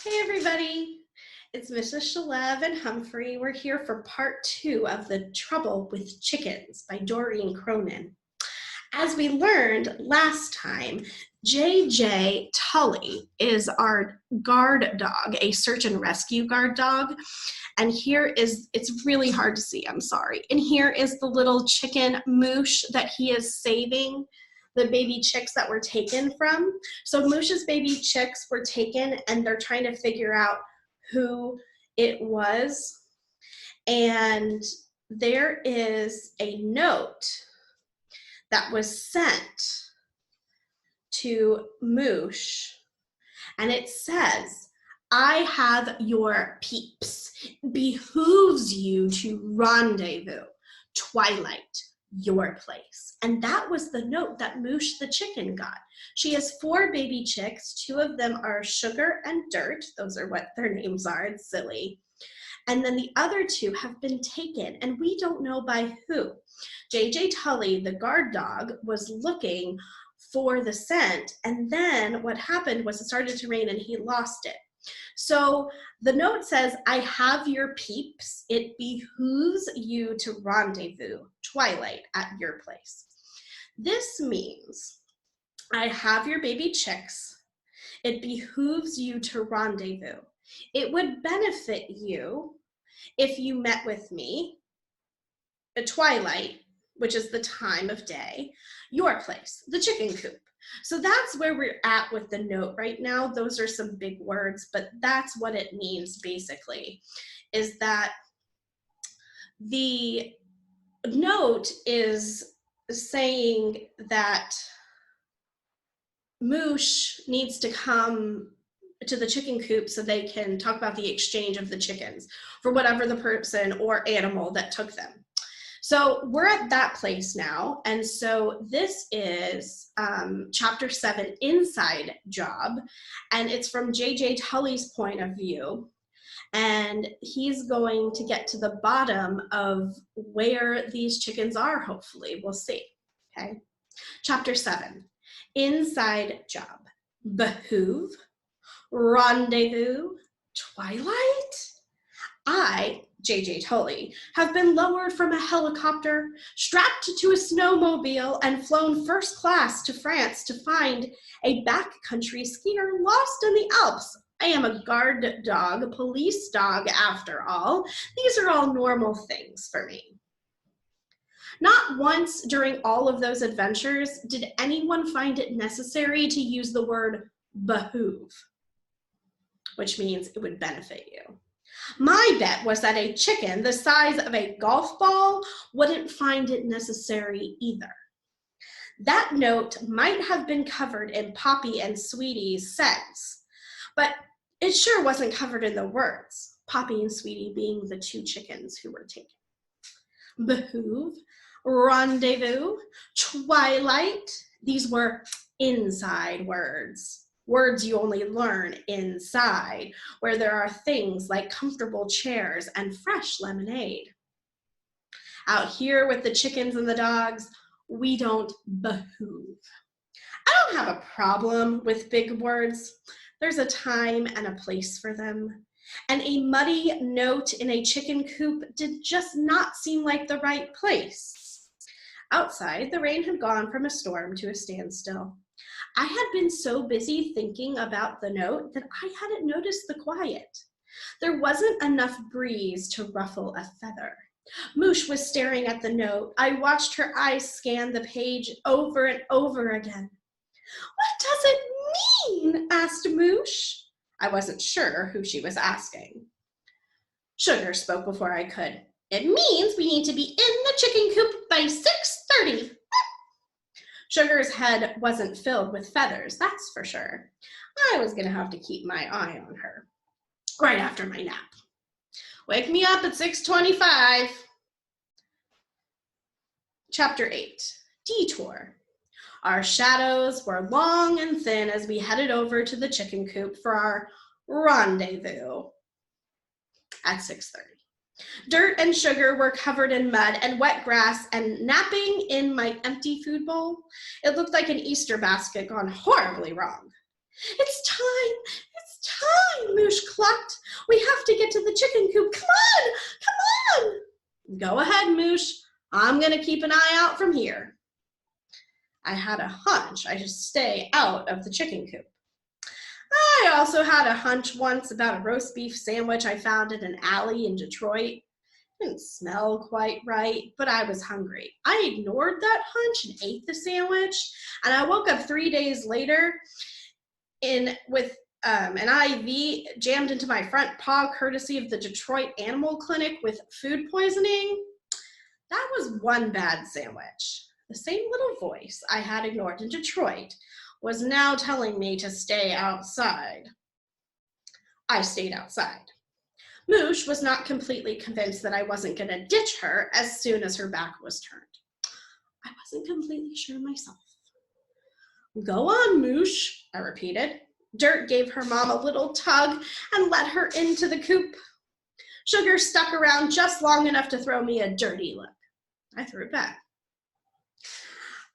Hey everybody, it's Mrs. Shalev and Humphrey. We're here for part 2 of The Trouble with Chickens by Doreen Cronin. As we learned last time, JJ Tully is our guard dog, a search and rescue guard dog. And here is, it's really hard to see, I'm sorry. And here is the little chicken moosh that he is saving, the baby chicks that were taken from. So Moosh's baby chicks were taken and they're trying to figure out who it was. And there is a note that was sent to Moosh, and it says, "I have your peeps. Behooves you to rendezvous. Twilight, your place." And that was the note that Moosh the chicken got. She has 4 baby chicks. 2 of them are Sugar and Dirt. Those are what their names are. It's silly. And then the other 2 have been taken, and we don't know by who. JJ Tully, the guard dog, was looking for the scent, and then what happened was it started to rain and he lost it. So the note says, "I have your peeps. It behooves you to rendezvous, twilight at your place." This means, I have your baby chicks. It behooves you to rendezvous. It would benefit you if you met with me at twilight, which is the time of day, your place, the chicken coop. So that's where we're at with the note right now. Those are some big words, but that's what it means basically, is that the note is saying that Moosh needs to come to the chicken coop so they can talk about the exchange of the chickens for whatever the person or animal that took them. So we're at that place now, and so this is chapter 7, Inside Job, and it's from JJ Tully's point of view, and he's going to get to the bottom of where these chickens are, hopefully. We'll see, okay? Chapter 7, Inside Job. Behoove, rendezvous, twilight? I, JJ Tully, have been lowered from a helicopter, strapped to a snowmobile, and flown first class to France to find a backcountry skier lost in the Alps. I am a guard dog, a police dog after all. These are all normal things for me. Not once during all of those adventures did anyone find it necessary to use the word behoove, which means it would benefit you. My bet was that a chicken the size of a golf ball wouldn't find it necessary either. That note might have been covered in Poppy and Sweetie's scents, but it sure wasn't covered in the words, Poppy and Sweetie being the 2 chickens who were taken. Behoove, rendezvous, twilight, these were inside words. Words you only learn inside, where there are things like comfortable chairs and fresh lemonade. Out here with the chickens and the dogs, we don't behoove. I don't have a problem with big words. There's a time and a place for them. And a muddy note in a chicken coop did just not seem like the right place. Outside, the rain had gone from a storm to a standstill. I had been so busy thinking about the note that I hadn't noticed the quiet. There wasn't enough breeze to ruffle a feather. Moosh was staring at the note. I watched her eyes scan the page over and over again. "What does it mean?" asked Moosh. I wasn't sure who she was asking. Sugar spoke before I could. "It means we need to be in the chicken coop by 6:30. Sugar's head wasn't filled with feathers, that's for sure. I was gonna have to keep my eye on her. Right after my nap. Wake me up at 6:25. Chapter 8, Detour. Our shadows were long and thin as we headed over to the chicken coop for our rendezvous at 6:30. Dirt and Sugar were covered in mud and wet grass and napping in my empty food bowl. It looked like an Easter basket gone horribly wrong. It's time, Moosh chicken coop. Come on, come on. Go ahead, Moosh. I'm gonna keep an eye out from here. I had a hunch I should stay out of the chicken coop. I also had a hunch once about a roast beef sandwich I found in an alley in Detroit. Didn't smell quite right, but I was hungry. I ignored that hunch and ate the sandwich, and I woke up 3 days later with an IV jammed into my front paw courtesy of the Detroit Animal Clinic with food poisoning. That was one bad sandwich. The same little voice I had ignored in Detroit was now telling me to stay outside. I stayed outside. Moosh was not completely convinced that I wasn't going to ditch her as soon as her back was turned. I wasn't completely sure myself. Go on, Moosh, I repeated. Dirt gave her mom a little tug and let her into the coop. Sugar stuck around just long enough to throw me a dirty look. I threw it back.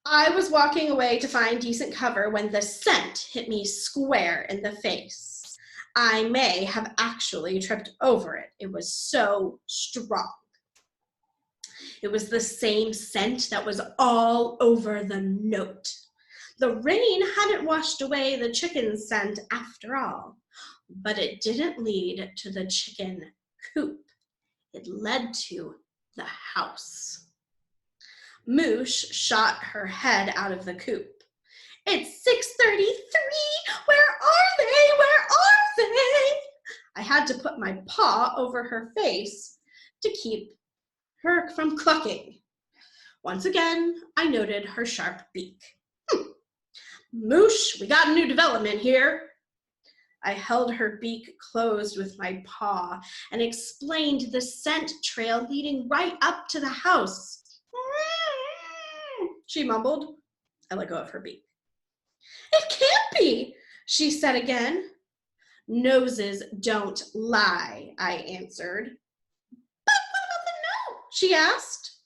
I was walking away to find decent cover when the scent hit me square in the face. I may have actually tripped over it. It was so strong. It was the same scent that was all over the note. The rain hadn't washed away the chicken scent after all, but it didn't lead to the chicken coop. It led to the house. Moosh shot her head out of the coop. It's 6:33. Where are they? Where are they? I had to put my paw over her face to keep her from clucking. Once again, I noted her sharp beak. Moosh, we got a new development here. I held her beak closed with my paw and explained the scent trail leading right up to the house. She mumbled. I let go of her beak. It can't be, she said again. Noses don't lie, I answered. But what about the note? She asked.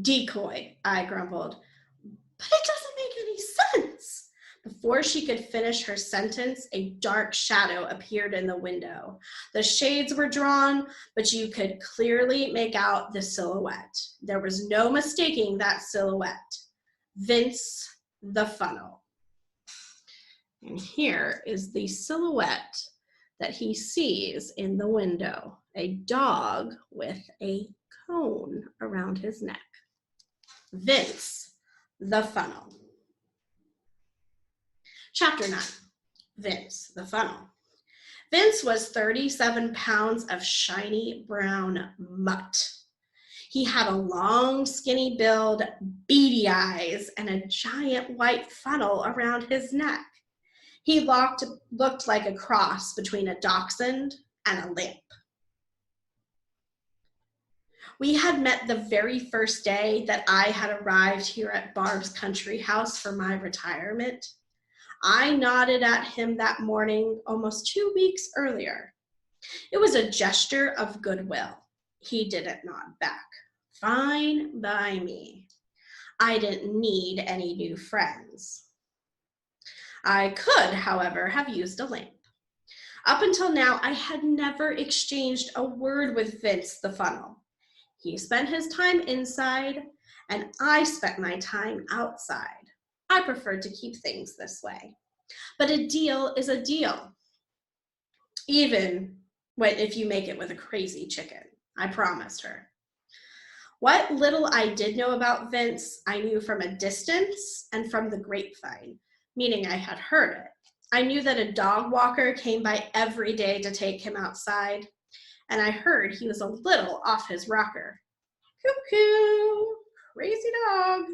Decoy, I grumbled. But it doesn't make any sense. Before she could finish her sentence, a dark shadow appeared in the window. The shades were drawn, but you could clearly make out the silhouette. There was no mistaking that silhouette. Vince the funnel. And here is the silhouette that he sees in the window. A dog with a cone around his neck. Vince the funnel. Chapter 9, Vince the funnel. Vince was 37 pounds of shiny brown mutt. He had a long, skinny build, beady eyes, and a giant white funnel around his neck. He looked like a cross between a dachshund and a lamp. We had met the very first day that I had arrived here at Barb's country house for my retirement. I nodded at him that morning almost 2 weeks earlier. It was a gesture of goodwill. He didn't nod back. Fine by me. I didn't need any new friends. I could, however, have used a lamp. Up until now, I had never exchanged a word with Vince the funnel. He spent his time inside, and I spent my time outside. I preferred to keep things this way. But a deal is a deal, even if you make it with a crazy chicken, I promised her. What little I did know about Vince, I knew from a distance and from the grapevine, meaning I had heard it. I knew that a dog walker came by every day to take him outside, and I heard he was a little off his rocker. Cuckoo, crazy dog.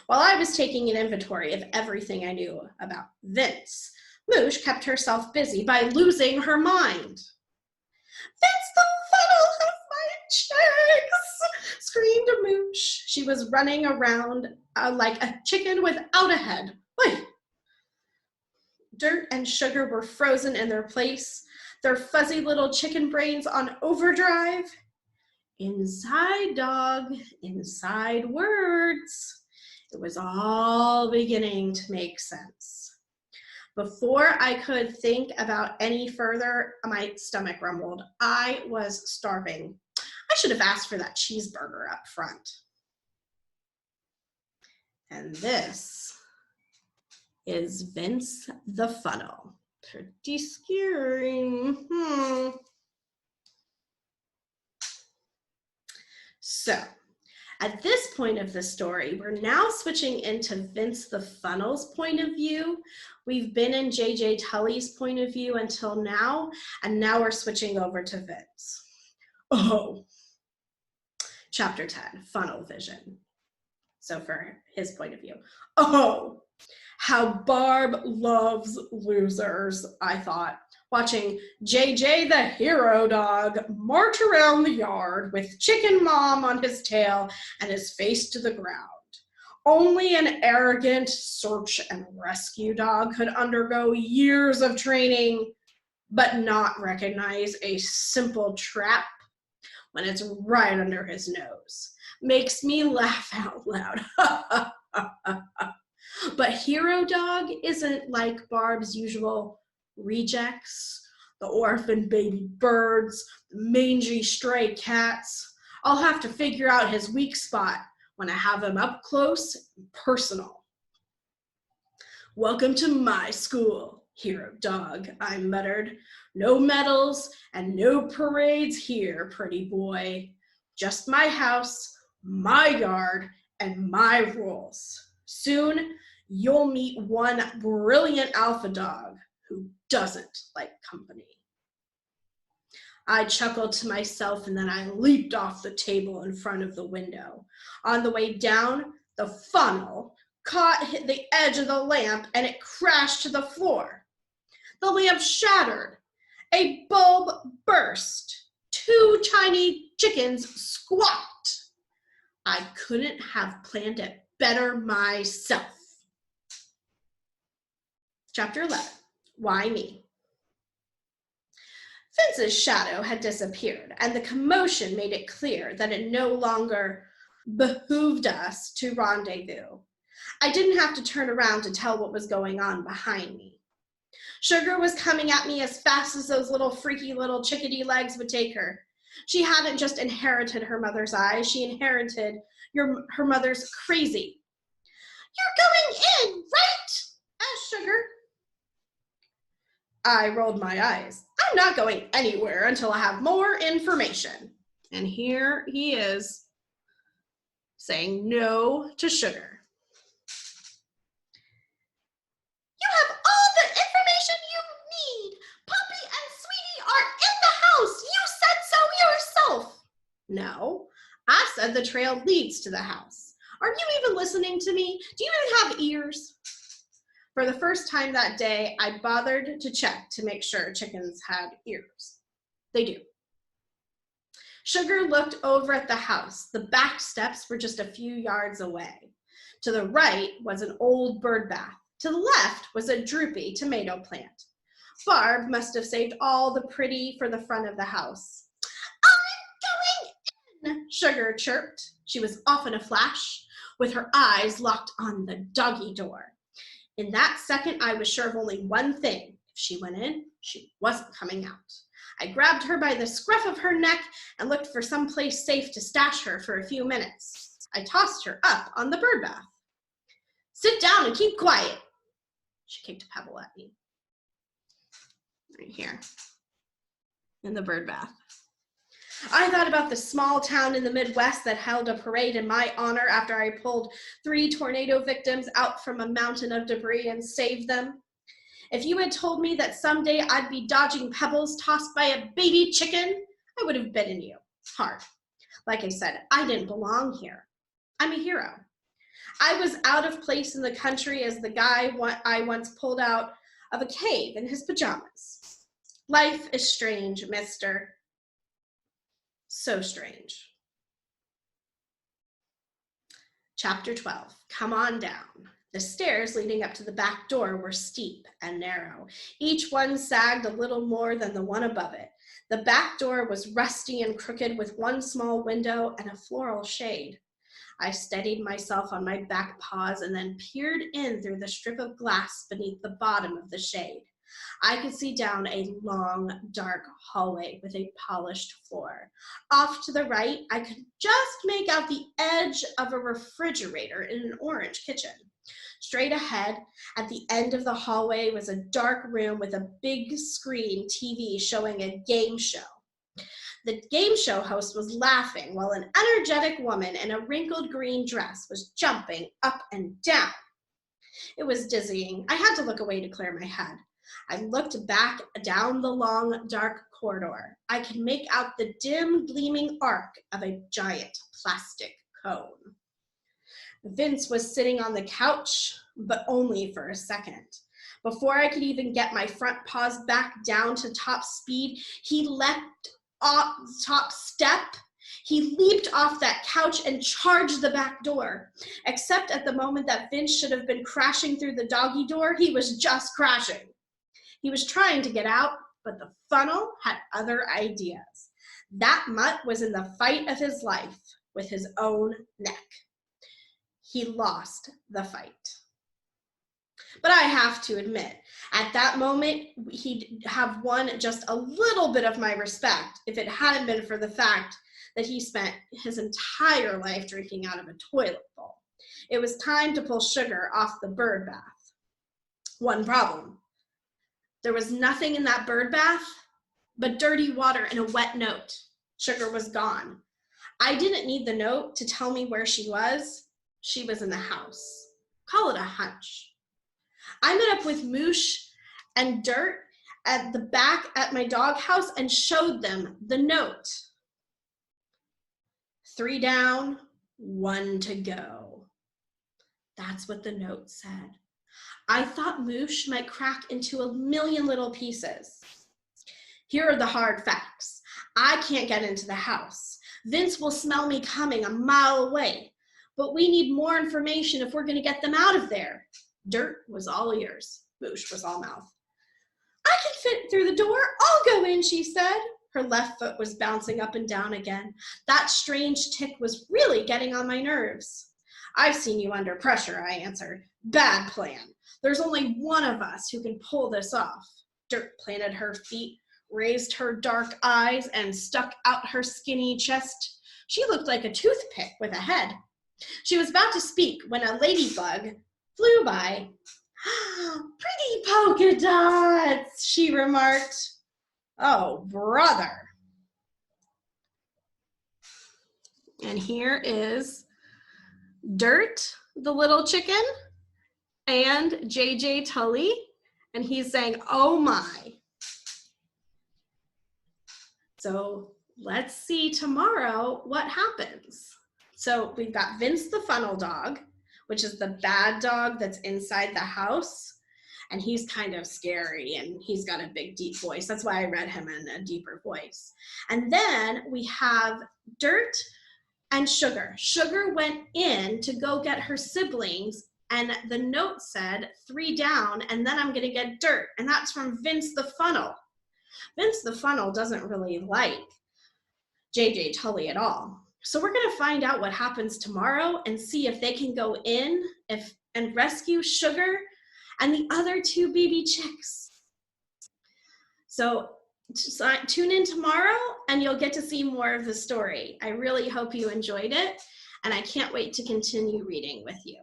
While I was taking an inventory of everything I knew about Vince, Moosh kept herself busy by losing her mind. Vince the funnel has my chicks, screamed Moosh. She was running around like a chicken without a head. Wait. Dirt and Sugar were frozen in their place, their fuzzy little chicken brains on overdrive. Inside dog, inside words. It was all beginning to make sense. Before I could think about any further, my stomach rumbled. I was starving. I should have asked for that cheeseburger up front. And this is Vince the Funnel. Pretty scary. So, at this point of the story, we're now switching into Vince the Funnel's point of view. We've been in JJ Tully's point of view until now, and now we're switching over to Vince. Oh, Chapter 10, Funnel Vision. So for his point of view. Oh, how Barb loves losers, I thought, watching JJ the hero dog march around the yard with Chicken Mom on his tail and his face to the ground. Only an arrogant search and rescue dog could undergo years of training, but not recognize a simple trap when it's right under his nose. Makes me laugh out loud. But Hero Dog isn't like Barb's usual rejects, the orphan baby birds, the mangy stray cats. I'll have to figure out his weak spot when I have him up close and personal. Welcome to my school, Hero Dog, I muttered. No medals and no parades here, pretty boy. Just my house, my yard, and my rules. Soon, you'll meet one brilliant alpha dog who doesn't like company. I chuckled to myself, and then I leaped off the table in front of the window. On the way down, the funnel caught the edge of the lamp, and it crashed to the floor. The lamp shattered. A bulb burst. 2 tiny chickens squawked. I couldn't have planned it better myself. Chapter 11, Why Me? Vince's shadow had disappeared, and the commotion made it clear that it no longer behooved us to rendezvous. I didn't have to turn around to tell what was going on behind me. Sugar was coming at me as fast as those little freaky little chickadee legs would take her. She hadn't just inherited her mother's eyes, she inherited her mother's crazy. You're going in, right? Asked Sugar. I rolled my eyes. I'm not going anywhere until I have more information. And here he is saying no to Sugar. You have all the information you need. Poppy and Sweetie are in the house. You said so yourself. No, I said the trail leads to the house. Are you even listening to me? Do you even have ears? For the first time that day, I bothered to check to make sure chickens had ears. They do. Sugar looked over at the house. The back steps were just a few yards away. To the right was an old bird bath. To the left was a droopy tomato plant. Barb must have saved all the pretty for the front of the house. I'm going in, Sugar chirped. She was off in a flash, with her eyes locked on the doggy door. In that second, I was sure of only one thing. If she went in, she wasn't coming out. I grabbed her by the scruff of her neck and looked for some place safe to stash her for a few minutes. I tossed her up on the bird bath. Sit down and keep quiet. She kicked a pebble at me. Right here, in the bird bath. I thought about the small town in the Midwest that held a parade in my honor after I pulled 3 tornado victims out from a mountain of debris and saved them. If you had told me that someday I'd be dodging pebbles tossed by a baby chicken, I would have bitten you hard. Like I said, I didn't belong here. I'm a hero. I was out of place in the country as the guy I once pulled out of a cave in his pajamas. Life is strange, mister. So strange. Chapter 12, Come on down. The stairs leading up to the back door were steep and narrow. Each one sagged a little more than the one above it. The back door was rusty and crooked with one small window and a floral shade. I steadied myself on my back paws and then peered in through the strip of glass beneath the bottom of the shade. I could see down a long, dark hallway with a polished floor. Off to the right, I could just make out the edge of a refrigerator in an orange kitchen. Straight ahead, at the end of the hallway, was a dark room with a big screen TV showing a game show. The game show host was laughing while an energetic woman in a wrinkled green dress was jumping up and down. It was dizzying. I had to look away to clear my head. I looked back down the long, dark corridor. I could make out the dim, gleaming arc of a giant plastic cone. Vince was sitting on the couch, but only for a second. Before I could even get my front paws back down to top speed, he leapt off the top step. He leaped off that couch and charged the back door. Except at the moment that Vince should have been crashing through the doggy door, he was just crashing. He was trying to get out, but the funnel had other ideas. That mutt was in the fight of his life with his own neck. He lost the fight. But I have to admit, at that moment, he'd have won just a little bit of my respect if it hadn't been for the fact that he spent his entire life drinking out of a toilet bowl. It was time to pull Sugar off the bird bath. One problem. There was nothing in that bird bath but dirty water and a wet note. Sugar was gone. I didn't need the note to tell me where she was. She was in the house. Call it a hunch. I met up with Moosh and Dirt at the back at my doghouse and showed them the note. 3 down, 1 to go. That's what the note said. I thought Moosh might crack into a million little pieces. Here are the hard facts. I can't get into the house. Vince will smell me coming a mile away. But we need more information if we're going to get them out of there. Dirt was all ears. Moosh was all mouth. I can fit through the door. I'll go in, she said. Her left foot was bouncing up and down again. That strange tick was really getting on my nerves. I've seen you under pressure, I answered. Bad plan. There's only one of us who can pull this off. Dirt planted her feet, raised her dark eyes, and stuck out her skinny chest. She looked like a toothpick with a head. She was about to speak when a ladybug flew by. Pretty polka dots, she remarked. Oh, brother. And here is Dirt, the little chicken, and JJ Tully, and he's saying, oh my. So let's see tomorrow what happens. So we've got Vince the funnel dog, which is the bad dog that's inside the house. And he's kind of scary and he's got a big, deep voice. That's why I read him in a deeper voice. And then we have Dirt and Sugar. Sugar went in to go get her siblings and the note said 3 down and then I'm gonna get Dirt. And that's from Vince the funnel. Vince the funnel doesn't really like JJ Tully at all. So we're gonna find out what happens tomorrow and see if they can go in and rescue Sugar and the other 2 baby chicks. So tune in tomorrow and you'll get to see more of the story. I really hope you enjoyed it and I can't wait to continue reading with you.